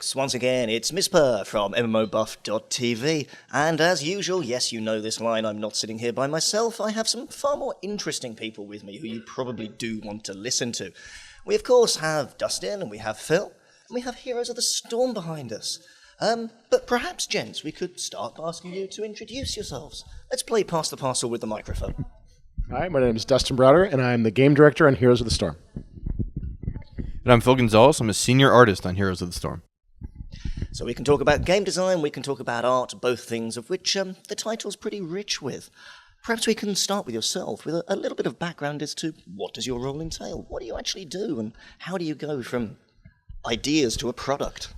folks. Once again, it's Mizpah from MMOBuff.TV. And as usual, yes, you know this line, I'm not sitting here by myself. I have some far more interesting people with me who you probably do want to listen to. We, of course, have Dustin, and we have Phill, and we have Heroes of the Storm behind us. But perhaps, gents, we could start by asking you to introduce yourselves. Let's play Pass the Parcel with the microphone. Hi, my name is Dustin Browder, and I'm the game director on Heroes of the Storm. And I'm Phill Gonzales. I'm a senior artist on Heroes of the Storm. So we can talk about game design, we can talk about art, both things of which the title's pretty rich with. Perhaps we can start with yourself, with a little bit of background as to what does your role entail? What do you actually do, and how do you go from ideas to a product?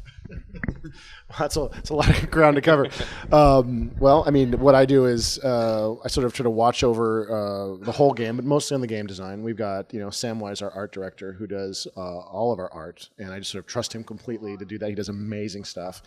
That's a lot of ground to cover. Well, I mean, what I do is I sort of try to watch over the whole game, but mostly on the game design. We've got, Samwise, our art director, who does all of our art, and I just sort of trust him completely to do that. He does amazing stuff.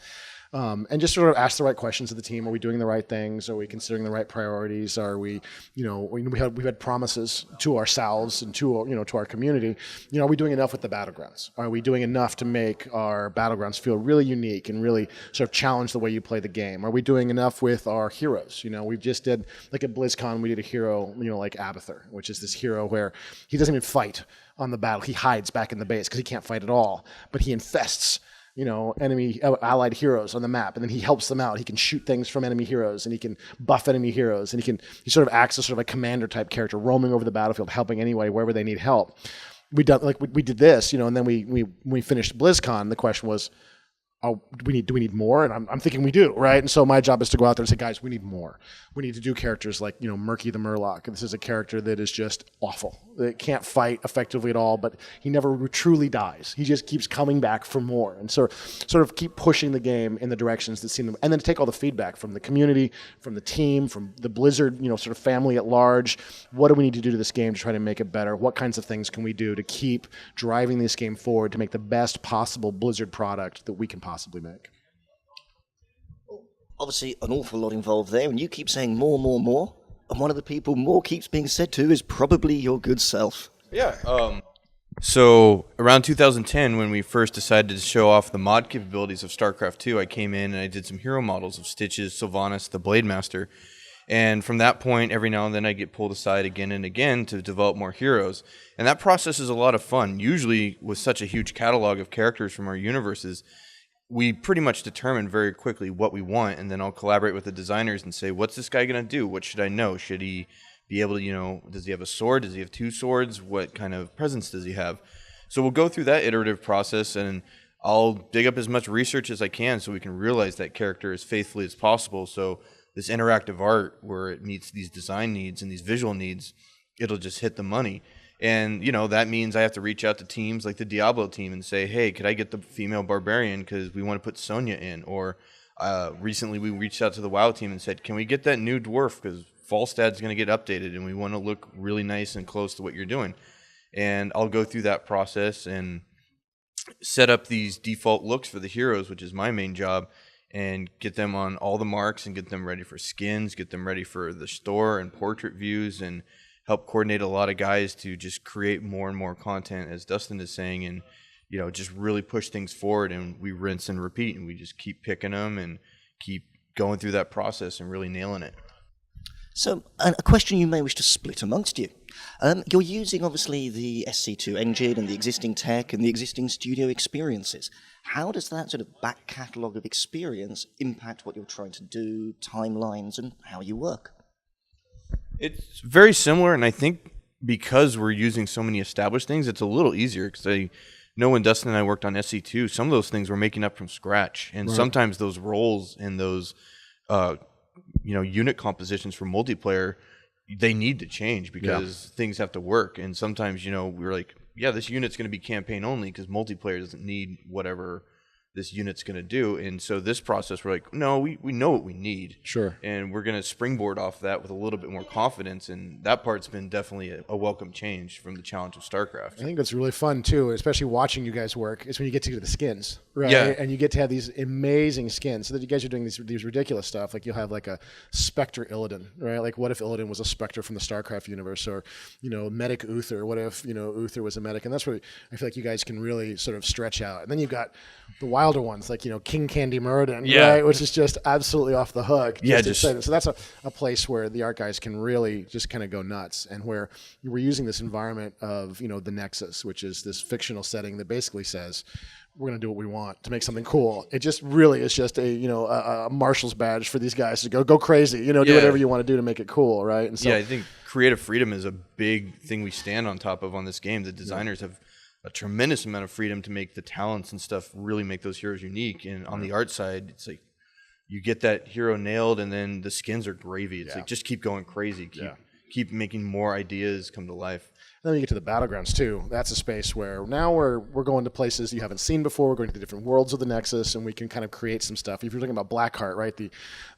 And just sort of ask the right questions of the team. Are we doing the right things? Are we considering the right priorities? Are we, we've had promises to ourselves and to our community. Are we doing enough with the battlegrounds? Are we doing enough to make our battlegrounds feel really unique and really sort of challenge the way you play the game? Are we doing enough with our heroes? We just did, like at BlizzCon, we did a hero, like Abathur, which is this hero where he doesn't even fight on the battle. He hides back in the base because he can't fight at all, but he infests enemy allied heroes on the map, and then he helps them out. He can shoot things from enemy heroes, and he can buff enemy heroes, and he sort of acts as sort of a commander type character, roaming over the battlefield, helping anybody wherever they need help. We did this, and then we finished BlizzCon. The question was, do we need more? And I'm thinking we do, right? And so my job is to go out there and say, guys, we need more. We need to do characters like, Murky the Murloc. And this is a character that is just awful. It can't fight effectively at all, but he never truly dies. He just keeps coming back for more. And sort of keep pushing the game in the directions that seem them. And then to take all the feedback from the community, from the team, from the Blizzard, sort of family at large. What do we need to do to this game to try to make it better? What kinds of things can we do to keep driving this game forward to make the best possible Blizzard product that we can possibly make? Obviously, an awful lot involved there, and you keep saying more. And one of the people more keeps being said to is probably your good self. Yeah. So around 2010, when we first decided to show off the mod capabilities of StarCraft 2, I came in and I did some hero models of Stitches, Sylvanas, the Blade Master. And from that point, every now and then I get pulled aside again and again to develop more heroes. And that process is a lot of fun. Usually with such a huge catalog of characters from our universes, we pretty much determine very quickly what we want, and then I'll collaborate with the designers and say, what's this guy going to do? What should I know? Should he be able to, does he have a sword? Does he have two swords? What kind of presence does he have? So we'll go through that iterative process, and I'll dig up as much research as I can so we can realize that character as faithfully as possible. So this interactive art, where it meets these design needs and these visual needs, it'll just hit the money. And, that means I have to reach out to teams like the Diablo team and say, hey, could I get the female barbarian because we want to put Sonya in? Or recently we reached out to the WoW team and said, can we get that new dwarf because Falstad's going to get updated and we want to look really nice and close to what you're doing. And I'll go through that process and set up these default looks for the heroes, which is my main job, and get them on all the marks and get them ready for skins, get them ready for the store and portrait views, and help coordinate a lot of guys to just create more and more content, as Dustin is saying, and just really push things forward. And we rinse and repeat, and we just keep picking them and keep going through that process and really nailing it. So, a question you may wish to split amongst you. You're using, obviously, the SC2 engine and the existing tech and the existing studio experiences. How does that sort of back catalogue of experience impact what you're trying to do, timelines, and how you work? It's very similar, and I think because we're using so many established things, it's a little easier because I know when Dustin and I worked on SC2, some of those things we're making up from scratch, and sometimes those roles and those unit compositions for multiplayer, they need to change because things have to work, and sometimes we're like, yeah, this unit's going to be campaign only because multiplayer doesn't need whatever this unit's going to do. And so this process, we're like, no, we know what we need. Sure. And we're going to springboard off that with a little bit more confidence. And that part's been definitely a welcome change from the challenge of StarCraft. I think that's really fun, too, especially watching you guys work, is when you get to do the skins, right? Yeah. And you get to have these amazing skins. So that you guys are doing these ridiculous stuff. Like you'll have like a Spectre Illidan, right? Like what if Illidan was a Spectre from the StarCraft universe? Or, Medic Uther. What if, Uther was a medic? And that's where I feel like you guys can really sort of stretch out. And then you've got the WoW wilder ones, like King Candy Muradin, Yeah. right? Which is just absolutely off the hook. Yeah, Exciting. So that's a place where the art guys can really just kind of go nuts, and where we're using this environment of the Nexus, which is this fictional setting that basically says we're going to do what we want to make something cool. It just really is just a marshal's badge for these guys to go crazy, do whatever you want to do to make it cool, right? And so, I think creative freedom is a big thing we stand on top of on this game. The designers have a tremendous amount of freedom to make the talents and stuff really make those heroes unique. And on the art side, it's like you get that hero nailed, and then the skins are gravy. It's like just keep going crazy, keep making more ideas come to life. Then we get to the battlegrounds too. That's a space where now we're going to places you haven't seen before. We're going to the different worlds of the Nexus, and we can kind of create some stuff. If you're talking about Blackheart, right, the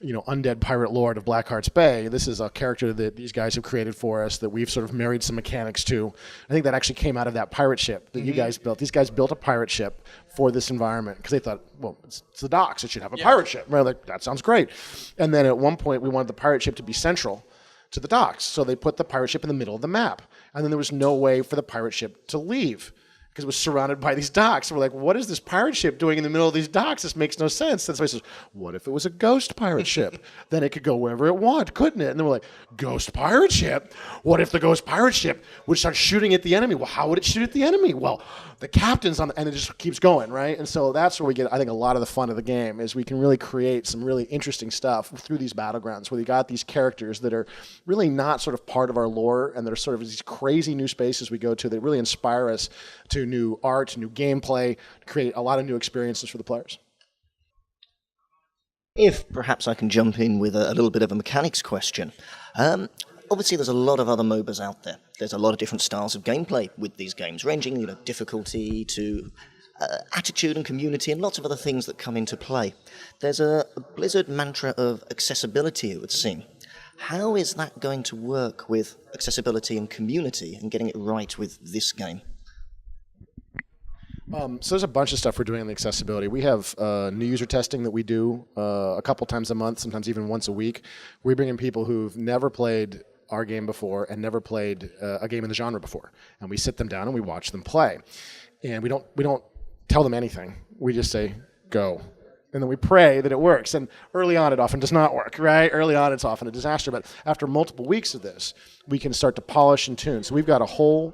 undead pirate lord of Blackheart's Bay, this is a character that these guys have created for us that we've sort of married some mechanics to. I think that actually came out of that pirate ship that you guys built. These guys built a pirate ship for this environment because they thought, well, it's the docks. It should have a pirate ship. Right? Like, that sounds great. And then at one point, we wanted the pirate ship to be central to the docks. So they put the pirate ship in the middle of the map. And then there was no way for the pirate ship to leave because it was surrounded by these docks. So we're like, what is this pirate ship doing in the middle of these docks? This makes no sense. And somebody says, what if it was a ghost pirate ship? Then it could go wherever it wanted, couldn't it? And then we're like, ghost pirate ship? What if the ghost pirate ship would start shooting at the enemy? Well, how would it shoot at the enemy? Well, the captain's on the, and it just keeps going, right? And so that's where we get, I think, a lot of the fun of the game is we can really create some really interesting stuff through these battlegrounds where we got these characters that are really not sort of part of our lore, and they're sort of these crazy new spaces we go to that really inspire us to new art, new gameplay, to create a lot of new experiences for the players. If perhaps I can jump in with a little bit of a mechanics question. Obviously, there's a lot of other MOBAs out there. There's a lot of different styles of gameplay with these games, ranging difficulty to attitude and community and lots of other things that come into play. There's a Blizzard mantra of accessibility, it would seem. How is that going to work with accessibility and community and getting it right with this game? So there's a bunch of stuff we're doing on the accessibility. We have new user testing that we do a couple times a month, sometimes even once a week. We bring in people who've never played our game before and never played a game in the genre before, and we sit them down and we watch them play. And we don't tell them anything. We just say, go. And then we pray that it works. And early on, it often does not work, right? Early on, it's often a disaster. But after multiple weeks of this, we can start to polish and tune. So we've got a whole,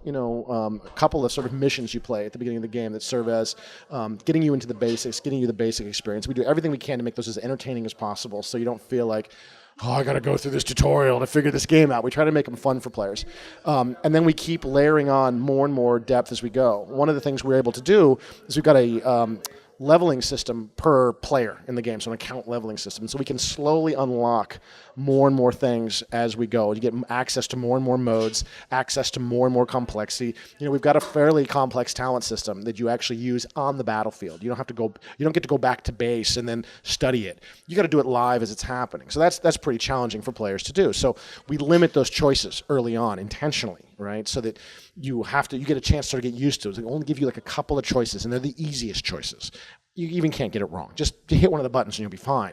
couple of sort of missions you play at the beginning of the game that serve as getting you into the basics, getting you the basic experience. We do everything we can to make those as entertaining as possible so you don't feel like, oh, I got to go through this tutorial to figure this game out. We try to make them fun for players. And then we keep layering on more and more depth as we go. One of the things we're able to do is we've got a leveling system per player in the game, so an account leveling system. So we can slowly unlock more and more things as we go. You get access to more and more modes, access to more and more complexity. We've got a fairly complex talent system that you actually use on the battlefield. You don't get to go back to base and then study it. You got to do it live as it's happening. So that's pretty challenging for players to do. So we limit those choices early on intentionally, right? So that you get a chance to sort of get used to it. They only give you like a couple of choices, and they're the easiest choices. You even can't get it wrong. Just hit one of the buttons and you'll be fine.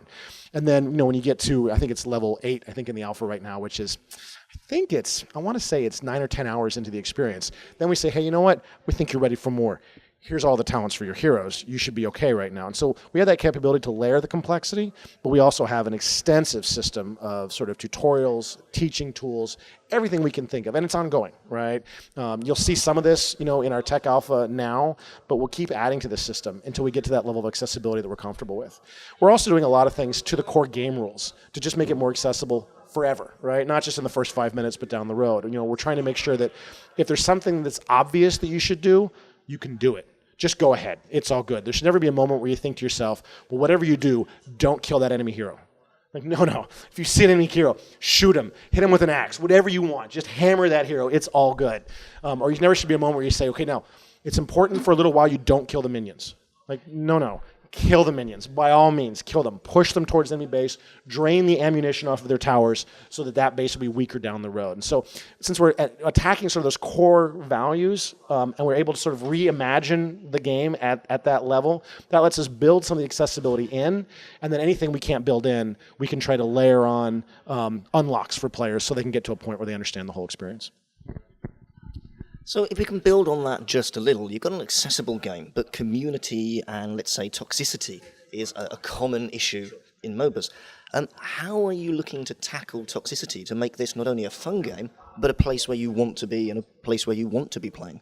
And then, when you get to, I think it's level 8, I think in the alpha right now, which is, I want to say it's 9 or 10 hours into the experience. Then we say, hey, you know what? We think you're ready for more. Here's all the talents for your heroes. You should be okay right now. And so we have that capability to layer the complexity, but we also have an extensive system of sort of tutorials, teaching tools, everything we can think of. And it's ongoing, right? You'll see some of this, in our tech alpha now, but we'll keep adding to the system until we get to that level of accessibility that we're comfortable with. We're also doing a lot of things to the core game rules to just make it more accessible forever, right? Not just in the first 5 minutes, but down the road. We're trying to make sure that if there's something that's obvious that you should do, you can do it. Just go ahead. It's all good. There should never be a moment where you think to yourself, well, whatever you do, don't kill that enemy hero. Like, no. If you see an enemy hero, shoot him. Hit him with an axe. Whatever you want. Just hammer that hero. It's all good. Or you never should be a moment where you say, okay, now, it's important for a little while you don't kill the minions. Like, no. Kill the minions. By all means, kill them. Push them towards the enemy base. Drain the ammunition off of their towers so that base will be weaker down the road. And so since we're attacking sort of those core values and we're able to sort of reimagine the game at that level, that lets us build some of the accessibility in. And then anything we can't build in, we can try to layer on unlocks for players so they can get to a point where they understand the whole experience. So if we can build on that just a little, you've got an accessible game, but community and, let's say, toxicity is a common issue in MOBAs. How are you looking to tackle toxicity to make this not only a fun game, but a place where you want to be and a place where you want to be playing?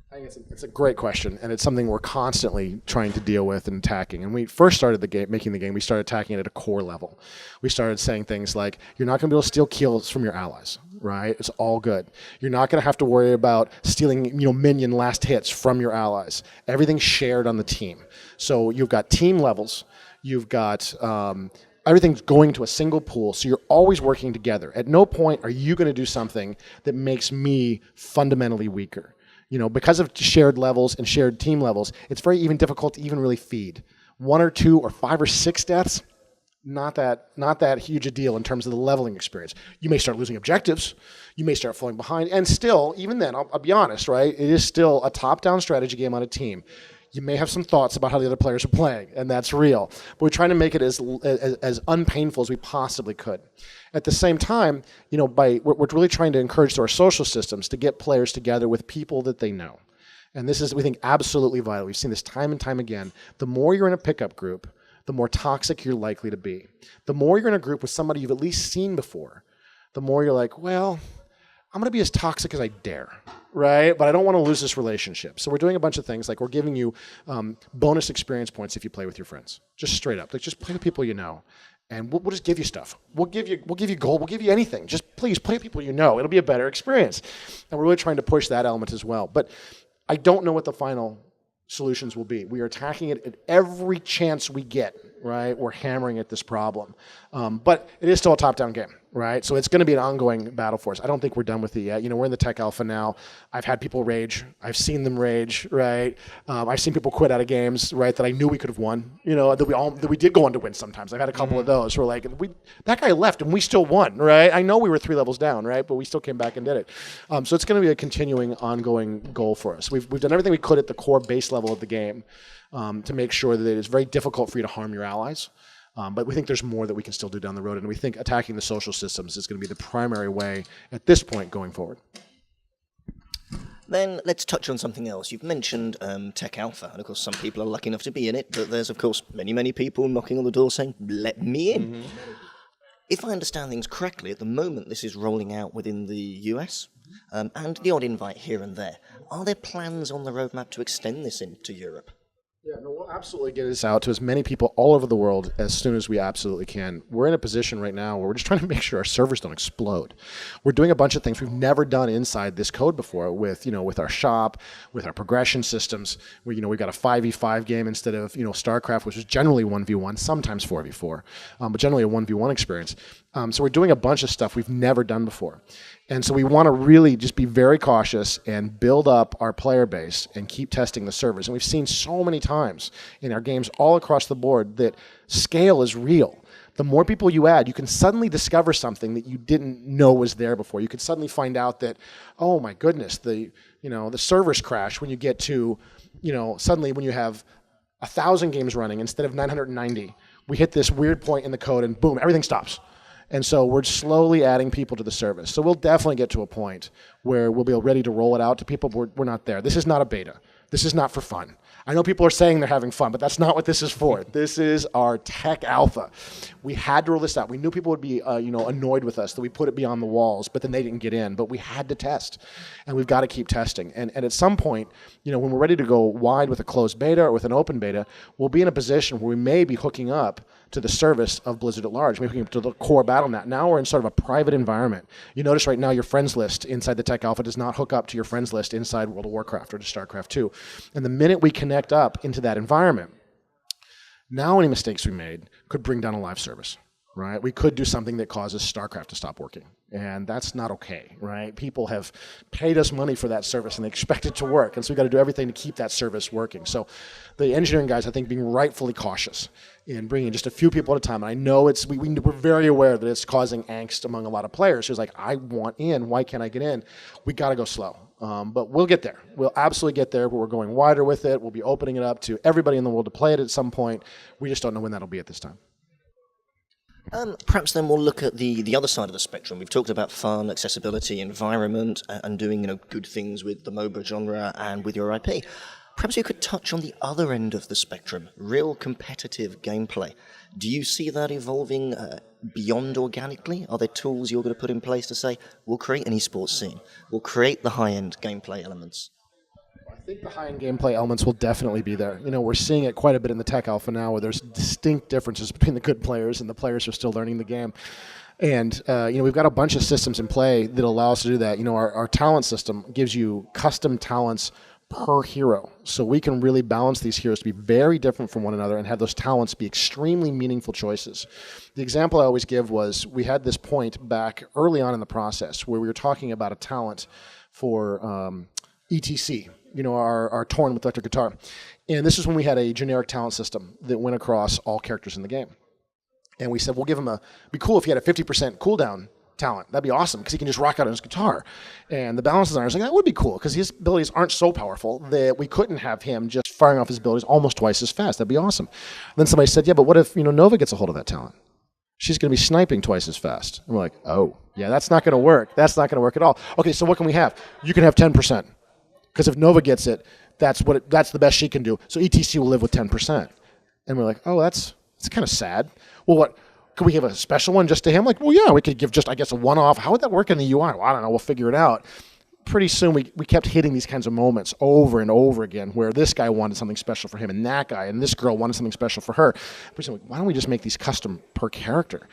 I think it's a great question, and it's something we're constantly trying to deal with and attacking. And we first started making the game, we started attacking it at a core level. We started saying things like, you're not going to be able to steal kills from your allies, right? It's all good. You're not going to have to worry about stealing, minion last hits from your allies. Everything's shared on the team. So you've got team levels, you've got everything's going to a single pool, so you're always working together. At no point are you going to do something that makes me fundamentally weaker. Because of shared levels and shared team levels, it's very even difficult to even really feed. 1 or 2 or 5 or 6 deaths, not that huge a deal in terms of the leveling experience. You may start losing objectives, you may start falling behind, and still, even then, I'll be honest, right? It is still a top-down strategy game on a team. You may have some thoughts about how the other players are playing, and that's real. But we're trying to make it as unpainful as we possibly could. At the same time, we're really trying to encourage our social systems to get players together with people that they know. And this is, we think, absolutely vital. We've seen this time and time again. The more you're in a pickup group, the more toxic you're likely to be. The more you're in a group with somebody you've at least seen before, the more you're like, well, I'm going to be as toxic as I dare, right? But I don't want to lose this relationship. So we're doing a bunch of things, like we're giving you bonus experience points if you play with your friends. Just straight up. Like, just play with people you know. And we'll just give you stuff. We'll give you gold. We'll give you anything. Just please play with people you know. It'll be a better experience. And we're really trying to push that element as well. But I don't know what the final solutions will be. We are attacking it at every chance we get, right? We're hammering at this problem. But it is still a top-down game, right? So it's going to be an ongoing battle for us. I don't think we're done with it yet. We're in the tech alpha now. I've had people rage. I've seen them rage, right? I've seen people quit out of games, right, that I knew we could have won, that we did go on to win sometimes. I've had a couple of those where that guy left and we still won, right? I know we were 3 levels down, right? But we still came back and did it. So it's going to be a continuing, ongoing goal for us. We've done everything we could at the core base level of the game to make sure that it is very difficult for you to harm your allies. But we think there's more that we can still do down the road, and we think attacking the social systems is going to be the primary way at this point going forward. Then let's touch on something else. You've mentioned Tech Alpha, and of course some people are lucky enough to be in it, but there's of course many, many people knocking on the door saying, let me in. Mm-hmm. If I understand things correctly, at the moment this is rolling out within the US, and the odd invite here and there. Are there plans on the roadmap to extend this into Europe? Yeah, no, we'll absolutely get this out to as many people all over the world as soon as we absolutely can. We're in a position right now where we're just trying to make sure our servers don't explode. We're doing a bunch of things we've never done inside this code before with our shop, with our progression systems. We've got a 5v5 game instead of, StarCraft, which is generally 1v1, sometimes 4v4, but generally a 1v1 experience. So we're doing a bunch of stuff we've never done before. And so we want to really just be very cautious and build up our player base and keep testing the servers. And we've seen so many times in our games all across the board that scale is real. The more people you add, you can suddenly discover something that you didn't know was there before. You could suddenly find out that, oh my goodness, the servers crash when you get to, suddenly when you have 1,000 games running instead of 990. We hit this weird point in the code and boom, everything stops. And so we're slowly adding people to the service. So we'll definitely get to a point where we'll be ready to roll it out to people, but we're not there. This is not a beta. This is not for fun. I know people are saying they're having fun, but that's not what this is for. This is our tech alpha. We had to roll this out. We knew people would be annoyed with us that we put it beyond the walls, but then they didn't get in. But we had to test, and we've got to keep testing. And at some point, when we're ready to go wide with a closed beta or with an open beta, we'll be in a position where we may be hooking up to the service of Blizzard at large, maybe to the core BattleNet. Now we're in sort of a private environment. You notice right now your friends list inside the Tech Alpha does not hook up to your friends list inside World of Warcraft or to StarCraft 2. And the minute we connect up into that environment, now any mistakes we made could bring down a live service, right? We could do something that causes StarCraft to stop working. And that's not okay, right? People have paid us money for that service and they expect it to work. And so we've got to do everything to keep that service working. So the engineering guys, I think, being rightfully cautious in bringing just a few people at a time. And I know we're very aware that it's causing angst among a lot of players who's like, I want in, why can't I get in? We got to go slow. But we'll get there. We'll absolutely get there, but we're going wider with it. We'll be opening it up to everybody in the world to play it at some point. We just don't know when that'll be at this time. Perhaps then we'll look at the other side of the spectrum. We've talked about fun, accessibility, environment, and doing good things with the MOBA genre and with your IP. Perhaps you could touch on the other end of the spectrum, real competitive gameplay. Do you see that evolving beyond organically? Are there tools you're going to put in place to say, we'll create an esports scene, we'll create the high-end gameplay elements? I think the high-end gameplay elements will definitely be there. We're seeing it quite a bit in the tech alpha now, where there's distinct differences between the good players and the players who are still learning the game. And, we've got a bunch of systems in play that allow us to do that. Our talent system gives you custom talents per hero. So we can really balance these heroes to be very different from one another and have those talents be extremely meaningful choices. The example I always give was we had this point back early on in the process where we were talking about a talent for ETC, our Torn with electric guitar. And this is when we had a generic talent system that went across all characters in the game. And we said, we'll give him it'd be cool if he had a 50% cooldown talent. That'd be awesome because he can just rock out on his guitar. And the balance designer was like, that would be cool because his abilities aren't so powerful that we couldn't have him just firing off his abilities almost twice as fast. That'd be awesome. And then somebody said, yeah, but what if Nova gets a hold of that talent? She's going to be sniping twice as fast. And we're like, oh, yeah, that's not going to work. That's not going to work at all. Okay, so what can we have? You can have 10%. Because if Nova gets it, that's the best she can do. So ETC will live with 10%. And we're like, oh, that's kind of sad. Well, what? Could we give a special one just to him? Like, well, yeah, we could give just, I guess, a one-off. How would that work in the UI? Well, I don't know. We'll figure it out. Pretty soon, we kept hitting these kinds of moments over and over again where this guy wanted something special for him and that guy, and this girl wanted something special for her. Pretty soon, why don't we just make these custom per character?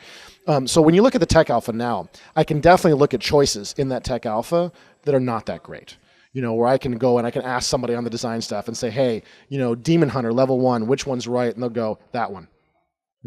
So when you look at the tech alpha now, I can definitely look at choices in that tech alpha that are not that great. Where I can go and I can ask somebody on the design staff and say, hey, Demon Hunter, level 1, which one's right? And they'll go, that one.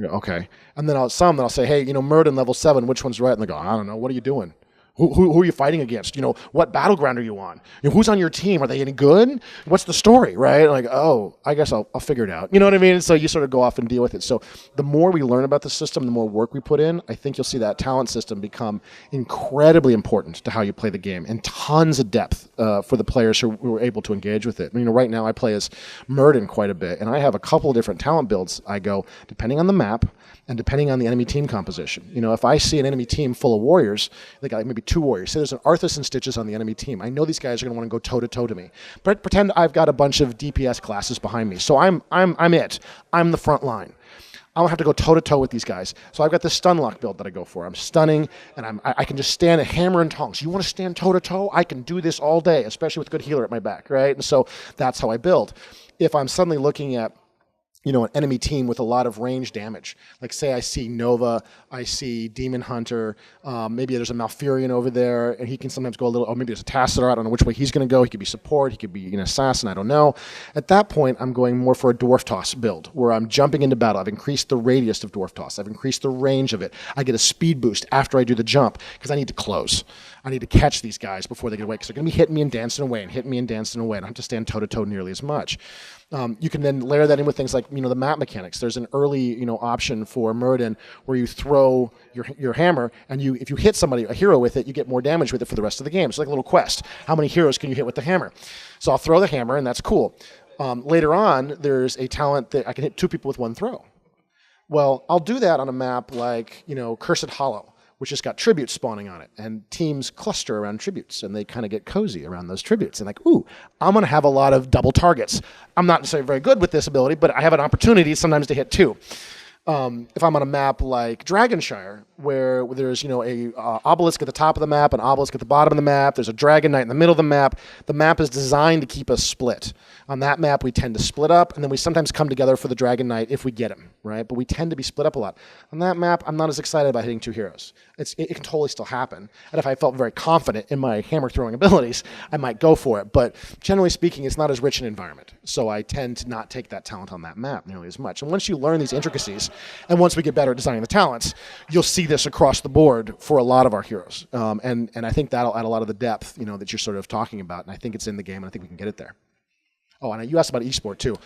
Okay. And then I'll say, hey, Murden level 7, which one's right? And they go, I don't know. What are you doing? Who are you fighting against? What battleground are you on? Who's on your team? Are they any good? What's the story, right? Like, oh, I guess I'll figure it out. You know what I mean? So you sort of go off and deal with it. So the more we learn about the system, the more work we put in, I think you'll see that talent system become incredibly important to how you play the game and tons of depth for the players who are able to engage with it. Right now I play as Murden quite a bit, and I have a couple of different talent builds I go, depending on the map and depending on the enemy team composition. If I see an enemy team full of warriors, they got like maybe 2 warriors. Say there's an Arthas and Stitches on the enemy team. I know these guys are going to want to go toe-to-toe to me. But pretend I've got a bunch of DPS classes behind me. So I'm it. I'm the front line. I don't have to go toe-to-toe with these guys. So I've got this stun lock build that I go for. I'm stunning, and I can just stand a hammer and tongs. You want to stand toe-to-toe? I can do this all day, especially with a good healer at my back, right? And so that's how I build. If I'm suddenly looking at an enemy team with a lot of range damage. Like say I see Nova, I see Demon Hunter, maybe there's a Malfurion over there, and he can sometimes go a little, or maybe there's a Tassadar, I don't know which way he's going to go. He could be support, he could be an assassin, I don't know. At that point, I'm going more for a Dwarf Toss build, where I'm jumping into battle. I've increased the radius of Dwarf Toss. I've increased the range of it. I get a speed boost after I do the jump, because I need to close. I need to catch these guys before they get away, because they're going to be hitting me and dancing away, and hitting me and dancing away. I don't have to stand toe-to-toe nearly as much. You can then layer that in with things like the map mechanics. There's an early option for Murden where you throw your hammer, and if you hit somebody, a hero with it, you get more damage with it for the rest of the game. It's like a little quest. How many heroes can you hit with the hammer? So I'll throw the hammer, and that's cool. Later on, there's a talent that I can hit 2 people with 1 throw. Well, I'll do that on a map like Cursed Hollow, which has got tributes spawning on it, and teams cluster around tributes, and they kind of get cozy around those tributes. And like, ooh, I'm going to have a lot of double targets. I'm not necessarily very good with this ability, but I have an opportunity sometimes to hit 2. If I'm on a map like Dragonshire, where there's a obelisk at the top of the map, an obelisk at the bottom of the map, there's a dragon knight in the middle of the map is designed to keep us split. On that map, we tend to split up, and then we sometimes come together for the dragon knight if we get him, right? But we tend to be split up a lot. On that map, I'm not as excited about hitting 2 heroes. It can totally still happen. And if I felt very confident in my hammer throwing abilities, I might go for it. But generally speaking, it's not as rich an environment. So I tend to not take that talent on that map nearly as much. And once you learn these intricacies, and once we get better at designing the talents, you'll see this across the board for a lot of our heroes. And I think that'll add a lot of the depth, that you're sort of talking about. And I think it's in the game, and I think we can get it there. Oh, and you asked about esport too.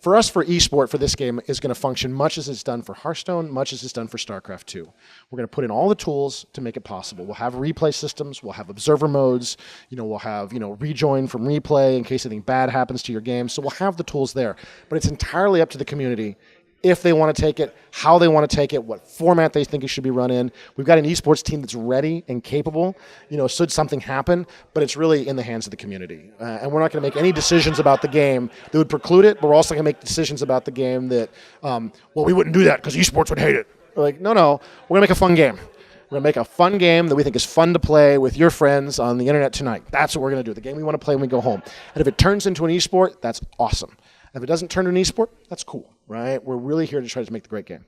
For us, for esport for this game is going to function much as it's done for Hearthstone, much as it's done for StarCraft 2. We're going to put in all the tools to make it possible. We'll have replay systems. We'll have observer modes. We'll have rejoin from replay in case anything bad happens to your game. So we'll have the tools there. But it's entirely up to the community if they want to take it, how they want to take it, what format they think it should be run in. We've got an esports team that's ready and capable, should something happen, but it's really in the hands of the community. And we're not going to make any decisions about the game that would preclude it, but we're also going to make decisions about the game that, we wouldn't do that because esports would hate it. We're like, no, we're going to make a fun game. We're going to make a fun game that we think is fun to play with your friends on the internet tonight. That's what we're going to do, the game we want to play when we go home. And if it turns into an esport, that's awesome. If it doesn't turn into an esport, that's cool, right? We're really here to try to make the great game.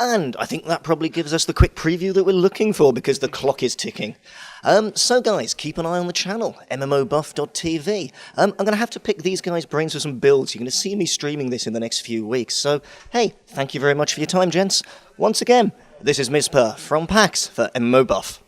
And I think that probably gives us the quick preview that we're looking for because the clock is ticking. So guys, keep an eye on the channel, MMOBuff.TV. I'm going to have to pick these guys' brains for some builds. You're going to see me streaming this in the next few weeks. So, hey, thank you very much for your time, gents. Once again, this is Mizpah from PAX for MMOBuff.